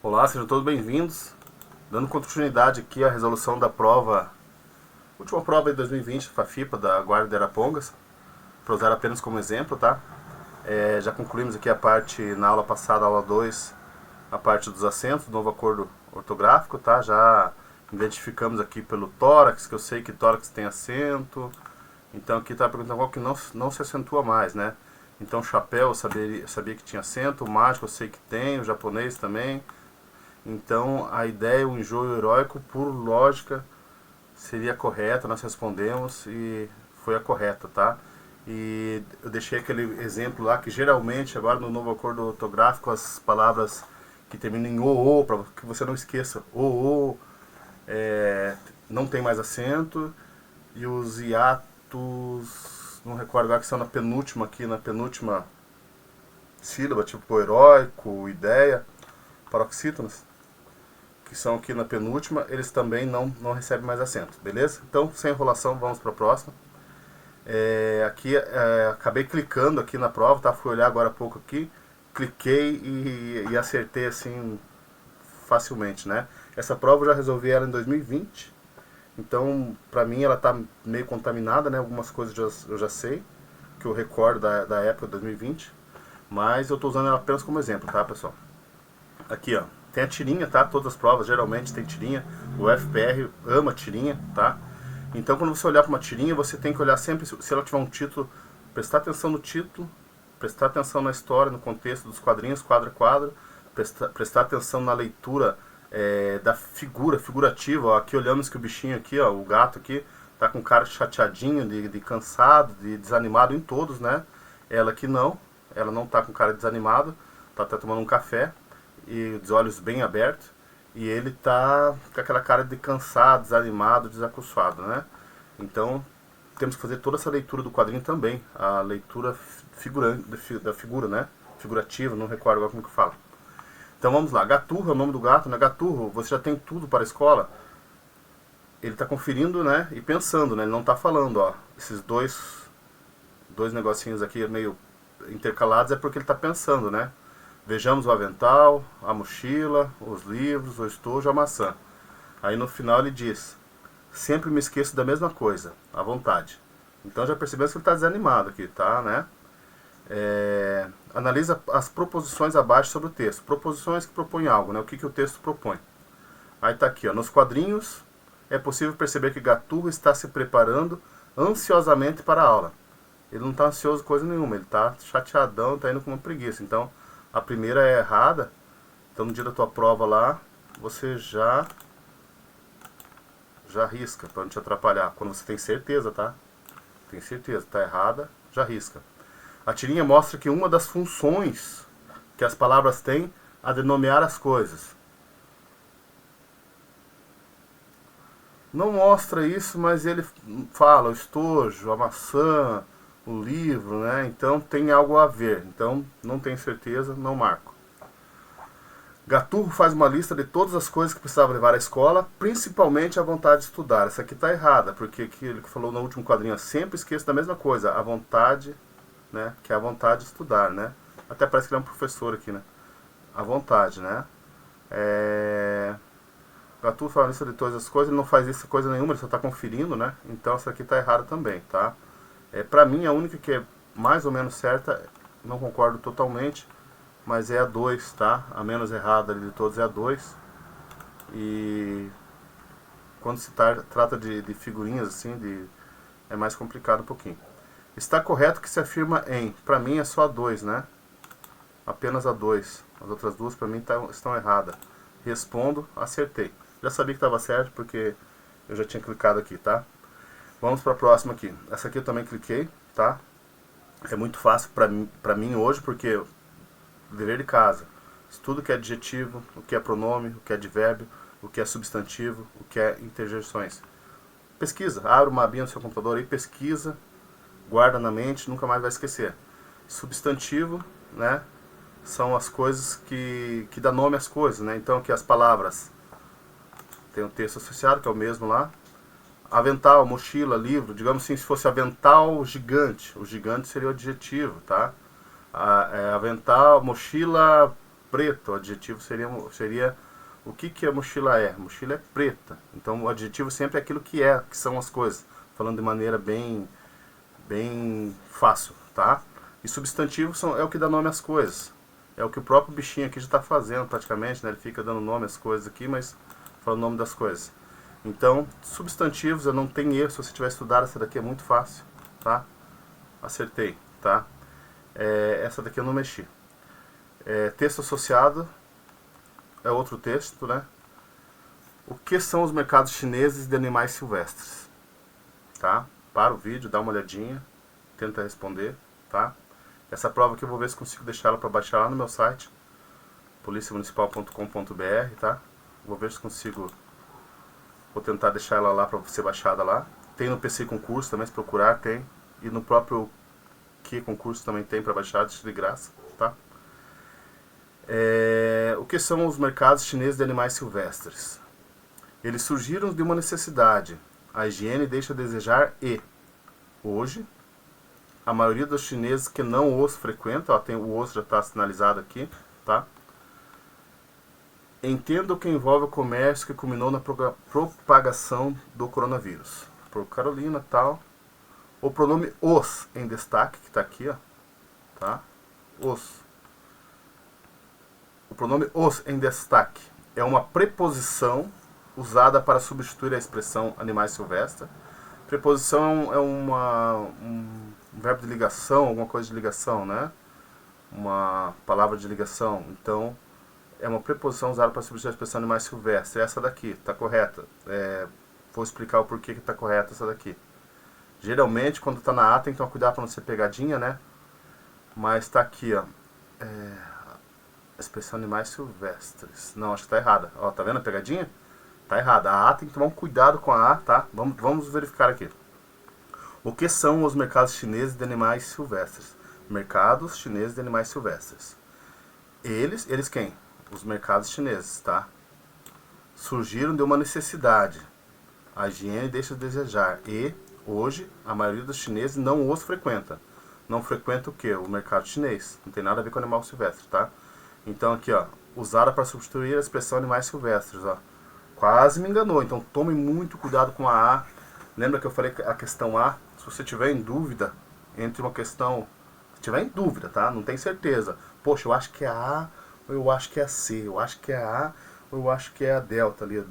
Olá, sejam todos bem-vindos. Dando continuidade aqui à resolução da prova, última prova de 2020, FAFIPA, da Guarda de Arapongas, para usar apenas como exemplo, tá? Já concluímos aqui a parte, na aula passada, aula 2, a parte dos acentos, do novo acordo ortográfico, tá? Já identificamos aqui pelo tórax, que eu sei que tórax tem acento. Então aqui está perguntando qual que não se acentua mais, né? Então chapéu eu sabia que tinha acento, o mágico eu sei que tem, o japonês também. Então a ideia, o enjoo heróico, por lógica, seria correta, nós respondemos e foi a correta, tá? E eu deixei aquele exemplo lá que geralmente agora no novo acordo ortográfico as palavras que terminam em o, para que você não esqueça, não tem mais acento, e os hiatos, não recordo agora, que são na penúltima sílaba, tipo heróico, ideia, paroxítonos, que são aqui na penúltima, eles também não recebem mais acento, beleza? Então, sem enrolação, vamos para a próxima. Acabei clicando aqui na prova, tá? Fui olhar agora há pouco aqui, cliquei e acertei assim facilmente, né? Essa prova eu já resolvi ela em 2020, então pra mim ela tá meio contaminada, né? Algumas coisas eu já sei, que eu recordo da época de 2020, mas eu tô usando ela apenas como exemplo, tá, pessoal? Aqui, ó, tem a tirinha, tá? Todas as provas geralmente tem tirinha, o FPR ama tirinha, tá? Então quando você olhar para uma tirinha, você tem que olhar sempre, se ela tiver um título, prestar atenção no título, prestar atenção na história, no contexto dos quadrinhos, quadro a quadro, prestar atenção na leitura da figurativa. Ó, aqui olhamos que o bichinho aqui, ó, o gato aqui, tá com cara chateadinho, de cansado, de desanimado em todos, né? Ela aqui não, ela não tá com cara desanimado, tá até tomando um café, e os olhos bem abertos, e ele tá com aquela cara de cansado, desanimado, desacuçado, né? Então temos que fazer toda essa leitura do quadrinho também, a leitura da figura, né? Figurativa, não recordo agora como que fala. Então vamos lá, Gaturro é o nome do gato, né? Gaturro, você já tem tudo para a escola. Ele está conferindo, né? E pensando, né? Ele não está falando, ó. Esses dois negocinhos aqui meio intercalados é porque ele está pensando, né? Vejamos o avental, a mochila, os livros, o estojo, a maçã. Aí no final ele diz: sempre me esqueço da mesma coisa, à vontade. Então já percebemos que ele está desanimado aqui, tá, né? Analisa as proposições abaixo sobre o texto. Proposições que propõem algo, né? O que o texto propõe. Aí tá aqui, ó. Nos quadrinhos é possível perceber que Gaturro está se preparando ansiosamente para a aula. Ele não está ansioso coisa nenhuma, ele está chateadão, está indo com uma preguiça. Então a primeira é errada. Então no dia da tua prova lá, você já risca, para não te atrapalhar. Quando você tem certeza, tá? Tem certeza, tá errada, já risca. A tirinha mostra que uma das funções que as palavras têm a de nomear as coisas. Não mostra isso, mas ele fala o estojo, a maçã, o livro, né? Então tem algo a ver. Então não tenho certeza, não marco. Gaturro faz uma lista de todas as coisas que precisava levar à escola, principalmente a vontade de estudar. Essa aqui está errada, porque ele falou no último quadrinho, sempre esqueço da mesma coisa, a vontade, né? Que é a vontade de estudar, né? Até parece que ele é um professor aqui, né? A vontade, né? Gaturro fala uma lista de todas as coisas, ele não faz isso coisa nenhuma, ele só está conferindo, né? Então essa aqui está errada também, tá? Pra mim a única que é mais ou menos certa, não concordo totalmente, mas é a 2, tá? A menos errada ali de todos é a 2. E quando se trata de figurinhas assim, é mais complicado um pouquinho. Está correto que se afirma em. Pra mim é só a 2, né? Apenas a 2. As outras duas pra mim estão erradas. Respondo, acertei. Já sabia que estava certo porque eu já tinha clicado aqui, tá? Vamos para a próxima aqui. Essa aqui eu também cliquei, tá? É muito fácil pra mim hoje, porque dever de casa. Estudo o que é adjetivo, o que é pronome, o que é advérbio, o que é substantivo, o que é interjeições. Pesquisa, abre uma abinha no seu computador aí, pesquisa, guarda na mente, nunca mais vai esquecer. Substantivo, né? São as coisas que dá nome às coisas, né? Então aqui as palavras tem um texto associado, que é o mesmo lá. Avental, mochila, livro, digamos assim, se fosse avental gigante, o gigante seria o adjetivo, tá? Avental, mochila preto, o adjetivo seria o que a mochila é. A mochila é preta. Então o adjetivo sempre é aquilo que são as coisas. Falando de maneira bem fácil, tá? E substantivo é o que dá nome às coisas. É o que o próprio bichinho aqui já está fazendo praticamente, né? Ele fica dando nome às coisas aqui, mas fala o nome das coisas. Então, substantivos, eu não tenho erro. Se você tiver estudado, essa daqui é muito fácil, tá? Acertei, tá? Essa daqui eu não mexi. Texto associado é outro texto, né? O que são os mercados chineses de animais silvestres? Tá? Para o vídeo, dá uma olhadinha, tenta responder, tá? Essa prova aqui eu vou ver se consigo deixar ela para baixar lá no meu site, policiamunicipal.com.br, tá? Vou ver se consigo, vou tentar deixar ela lá para ser baixada lá. Tem no PC Concurso também, se procurar tem, e no próprio Q Concurso também tem para baixar, de graça, tá? O que são os mercados chineses de animais silvestres? Eles surgiram de uma necessidade. A higiene deixa a desejar e, hoje, a maioria dos chineses que não os frequentam, tem o os já está sinalizado aqui, tá? Entenda o que envolve o comércio que culminou na propagação do coronavírus. Por Carolina, tal. O pronome os em destaque, que está aqui, ó, tá? Os. O pronome os em destaque é uma preposição usada para substituir a expressão animais silvestres. Preposição é um verbo de ligação, alguma coisa de ligação, né? Uma palavra de ligação. Então, é uma preposição usada para substituir a expressão animais silvestres. Essa daqui, está correta. Vou explicar o porquê que está correta essa daqui. Geralmente, quando está na A, tem que tomar cuidado para não ser pegadinha, né? Mas está aqui, ó. Expressão animais silvestres. Não, acho que está errada. Ó, tá vendo a pegadinha? Tá errada. A A tem que tomar um cuidado com a A, tá? Vamos verificar aqui. O que são os mercados chineses de animais silvestres? Mercados chineses de animais silvestres. Eles quem? Os mercados chineses, tá? Surgiram de uma necessidade. A higiene deixa a desejar. E, hoje, a maioria dos chineses não os frequenta. Não frequenta o que? O mercado chinês. Não tem nada a ver com animal silvestre, tá? Então aqui, ó, usada para substituir a expressão animais silvestres, ó. Quase me enganou, então tome muito cuidado com a A. Lembra que eu falei a questão A? Se você tiver em dúvida entre uma questão, se tiver em dúvida, tá? Não tem certeza. Poxa, eu acho que é a A, ou eu acho que é a C, eu acho que é a A, ou eu acho que é a delta ali.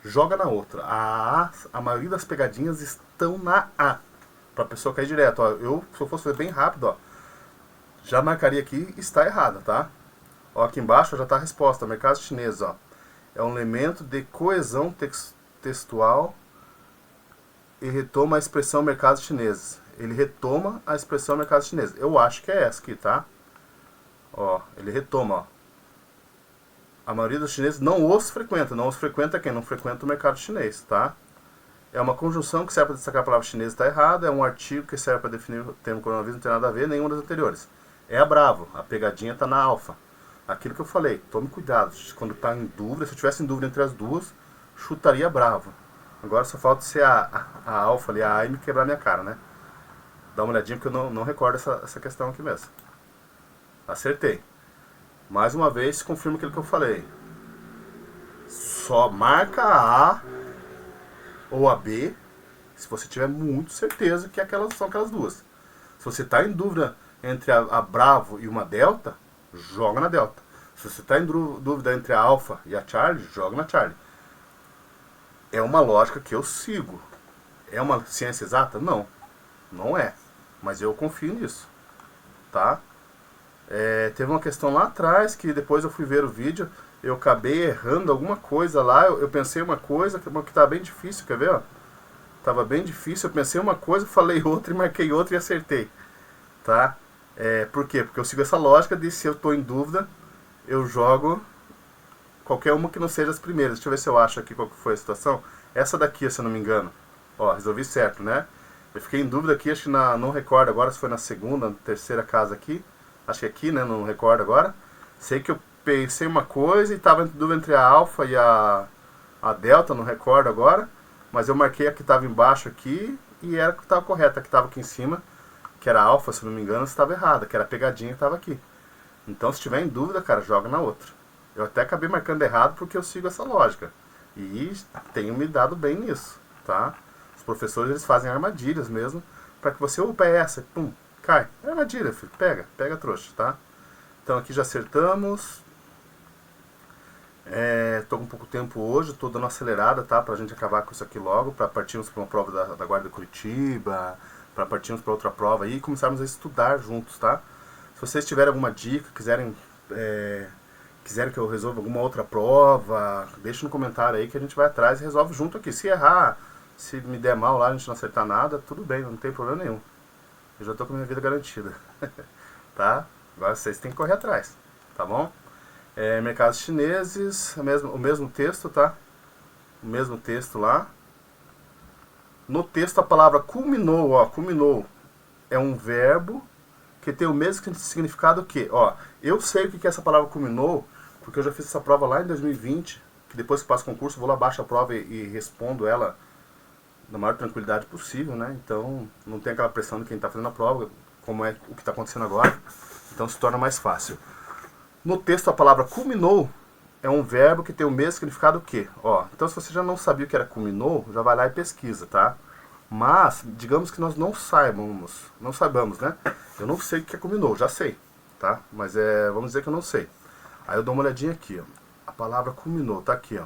Joga na outra. A maioria das pegadinhas estão na A. Pra pessoa cair direto, ó. Se eu fosse fazer bem rápido, ó, já marcaria aqui, está errada, tá? Ó, aqui embaixo já está a resposta. Mercado chinês, ó. É um elemento de coesão textual e retoma a expressão mercado chinês. Ele retoma a expressão mercado chinês. Eu acho que é essa aqui, tá? Ó, ele retoma, ó. A maioria dos chineses não os frequenta. Não os frequenta quem? Não frequenta o mercado chinês, tá? É uma conjunção que serve para destacar a palavra chinesa, está errada. É um artigo que serve para definir o termo coronavírus, não tem nada a ver, nenhuma das anteriores. É a bravo. A pegadinha está na alfa. Aquilo que eu falei, tome cuidado. Quando está em dúvida, se eu tivesse em dúvida entre as duas, chutaria bravo. Agora só falta ser a alfa ali, a A, e me quebrar minha cara, né? Dá uma olhadinha porque eu não recordo essa questão aqui mesmo. Acertei. Mais uma vez, confirma aquilo que eu falei. Só marca a A ou a B se você tiver muito certeza que são aquelas duas. Se você está em dúvida entre a Bravo e uma Delta, joga na Delta. Se você está em dúvida entre a Alpha e a Charlie, joga na Charlie. É uma lógica que eu sigo. É uma ciência exata? Não. Não é. Mas eu confio nisso. Tá? Teve uma questão lá atrás que depois eu fui ver o vídeo. Eu acabei errando alguma coisa lá. Eu pensei uma coisa que estava bem difícil. Quer ver? Ó? Tava bem difícil. Eu pensei uma coisa, falei outra e marquei outra e acertei. Tá? Por quê? Porque eu sigo essa lógica de se eu estou em dúvida, eu jogo qualquer uma que não seja as primeiras. Deixa eu ver se eu acho aqui qual que foi a situação. Essa daqui, se eu não me engano. Ó, resolvi certo, né? Eu fiquei em dúvida aqui, acho que não recordo agora se foi na segunda, terceira casa aqui. Acho que aqui, né? Não recordo agora. Sei que eu pensei uma coisa e estava em dúvida entre a Alpha e a Delta, não recordo agora. Mas eu marquei a que estava embaixo aqui e era a que estava correta. A que estava aqui em cima, que era a Alpha, se não me engano, estava errada, que era a pegadinha que estava aqui. Então, se tiver em dúvida, cara, joga na outra. Eu até acabei marcando errado porque eu sigo essa lógica. E tenho me dado bem nisso, tá? Os professores, eles fazem armadilhas mesmo, para que você, opa, é essa, pum, cai. É armadilha, filho, pega a trouxa, tá? Então aqui já acertamos. Tô com pouco tempo hoje, tô dando uma acelerada, tá? Pra gente acabar com isso aqui logo, pra partirmos pra uma prova da Guarda de Curitiba, pra partirmos pra outra prova aí e começarmos a estudar juntos, tá? Se vocês tiverem alguma dica, quiserem que eu resolva alguma outra prova, deixa no comentário aí que a gente vai atrás e resolve junto aqui. Se errar, se me der mal lá, a gente não acertar nada, tudo bem, não tem problema nenhum. Eu já tô com a minha vida garantida. Tá? Agora vocês têm que correr atrás, tá bom? Mercados chineses, o mesmo texto, tá? O mesmo texto lá. No texto a palavra culminou, ó, culminou é um verbo que tem o mesmo significado que, ó, eu sei o que é essa palavra culminou, porque eu já fiz essa prova lá em 2020, que depois que passo o concurso, vou lá, baixo a prova e respondo ela na maior tranquilidade possível, né? Então, não tem aquela pressão de quem está fazendo a prova, como é o que está acontecendo agora, então se torna mais fácil. No texto, a palavra culminou é um verbo que tem o mesmo significado que, ó, então se você já não sabia o que era culminou, já vai lá e pesquisa, tá? Mas, digamos que nós não saibamos, né? Eu não sei o que é culminou, já sei, tá? Mas vamos dizer que eu não sei. Aí eu dou uma olhadinha aqui, ó. A palavra culminou, tá aqui, ó.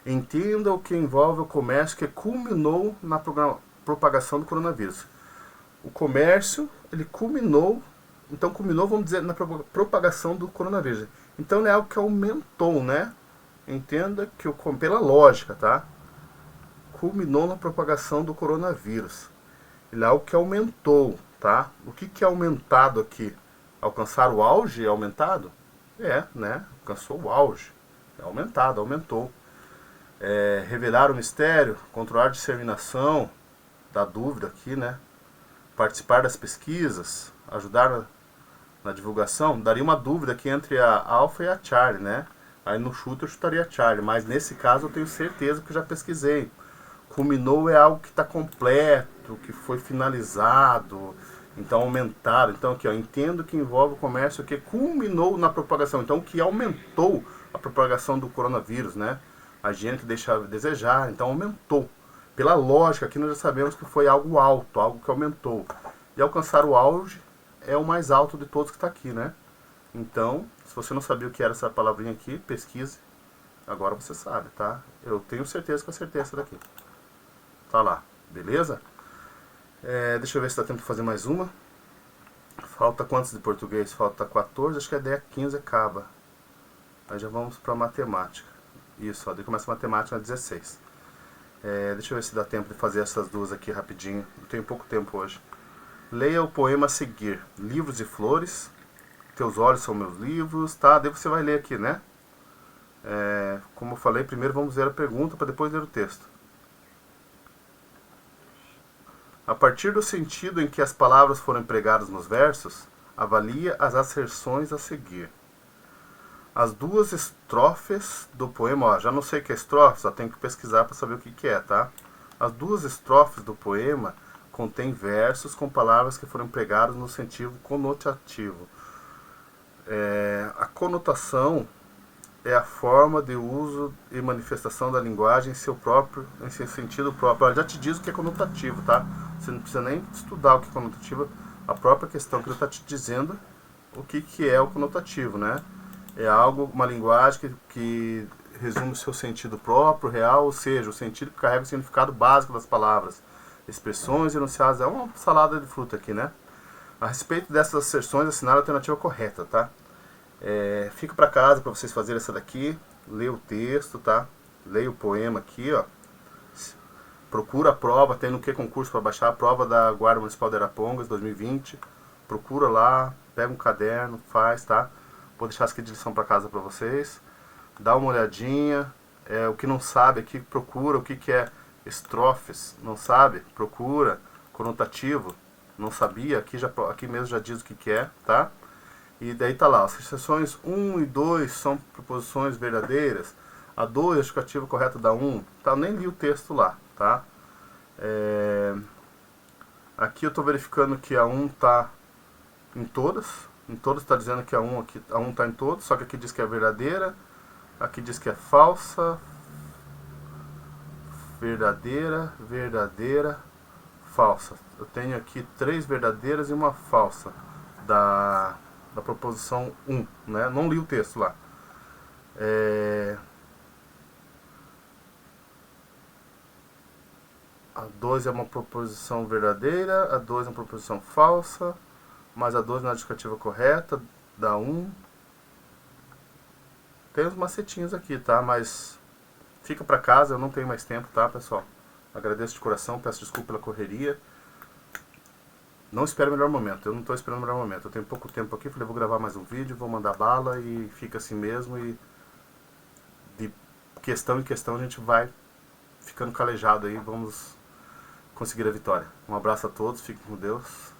Entenda o que envolve o comércio que culminou na propagação do coronavírus. O comércio, ele culminou, então culminou, vamos dizer, na propagação do coronavírus. Então é algo que aumentou, né? Entenda que, pela lógica, tá? Culminou na propagação do coronavírus. Ele é algo que aumentou, tá? O que é aumentado aqui? Alcançar o auge é aumentado? Né? Alcançou o auge. É aumentado, aumentou. Revelar o mistério, controlar a disseminação da dúvida aqui, né? Participar das pesquisas, ajudar na divulgação. Daria uma dúvida aqui entre a Alpha e a Charlie, né? Aí no chute eu chutaria a Charlie, mas nesse caso eu tenho certeza que eu já pesquisei. Culminou é algo que está completo, que foi finalizado, então aumentado. Então aqui, ó, entendo que envolve o comércio que culminou na propagação. Então que aumentou a propagação do coronavírus, né? A higiene que deixava a desejar, então aumentou. Pela lógica, aqui nós já sabemos que foi algo alto, algo que aumentou. E alcançar o auge é o mais alto de todos que está aqui, né? Então, se você não sabia o que era essa palavrinha aqui, pesquise. Agora você sabe, tá? Eu tenho certeza que eu acertei essa daqui. Tá lá, beleza? Deixa eu ver se dá tempo de fazer mais uma. Falta quantos de português? Falta 14, acho que a ideia 15 acaba. Aí já vamos para matemática. Isso, ó, daí começa a matemática na 16. Deixa eu ver se dá tempo de fazer essas duas aqui rapidinho. Eu tenho pouco tempo hoje. Leia o poema a seguir. Livros e flores. Teus olhos são meus livros, tá? Daí você vai ler aqui, né? Como eu falei, primeiro vamos ver a pergunta para depois ler o texto. A partir do sentido em que as palavras foram empregadas nos versos, avalia as asserções a seguir. As duas estrofes do poema, ó, já não sei o que é estrofe, só tenho que pesquisar para saber o que é, tá? As duas estrofes do poema contêm versos com palavras que foram empregadas no sentido conotativo. A conotação é a forma de uso e manifestação da linguagem em seu sentido próprio. Ela já te diz o que é conotativo, tá? Você não precisa nem estudar o que é conotativo, a própria questão que ele está te dizendo o que é o conotativo, né? É algo, uma linguagem que resume o seu sentido próprio, real, ou seja, o sentido que carrega o significado básico das palavras, expressões, enunciados. É uma salada de fruta aqui, né? A respeito dessas asserções, assinale a alternativa correta, tá? Fica para casa para vocês fazerem essa daqui, leia o texto, tá? Leia o poema aqui, ó. Procura a prova, tem no que concurso para baixar a prova da Guarda Municipal de Arapongas 2020. Procura lá, pega um caderno, faz, tá? Vou deixar as aqui de lição para casa para vocês. Dá uma olhadinha. O que não sabe aqui, procura o que é estrofes. Não sabe? Procura. Conotativo. Não sabia? Aqui mesmo já diz o que é, tá? E daí tá lá. As exceções 1 e 2 são proposições verdadeiras. A 2, a justificativa correta da 1. Tá, eu nem li o texto lá, tá? Aqui eu tô verificando que a 1 tá em todas, Em todos está dizendo que aqui, a 1 está em todos, só que aqui diz que é verdadeira, aqui diz que é falsa, verdadeira, verdadeira, falsa. Eu tenho aqui 3 verdadeiras e uma falsa da proposição 1, né? Não li o texto lá. A 2 é uma proposição verdadeira, a 2 é uma proposição falsa, mas a 2 não é a justificativa correta, da 1. Tem uns macetinhos aqui, tá? Mas fica pra casa, eu não tenho mais tempo, tá, pessoal? Agradeço de coração, peço desculpa pela correria. Não espere o melhor momento, eu não estou esperando o melhor momento. Eu tenho pouco tempo aqui, falei, vou gravar mais um vídeo, vou mandar bala e fica assim mesmo. E de questão em questão a gente vai ficando calejado aí, vamos conseguir a vitória. Um abraço a todos, fiquem com Deus.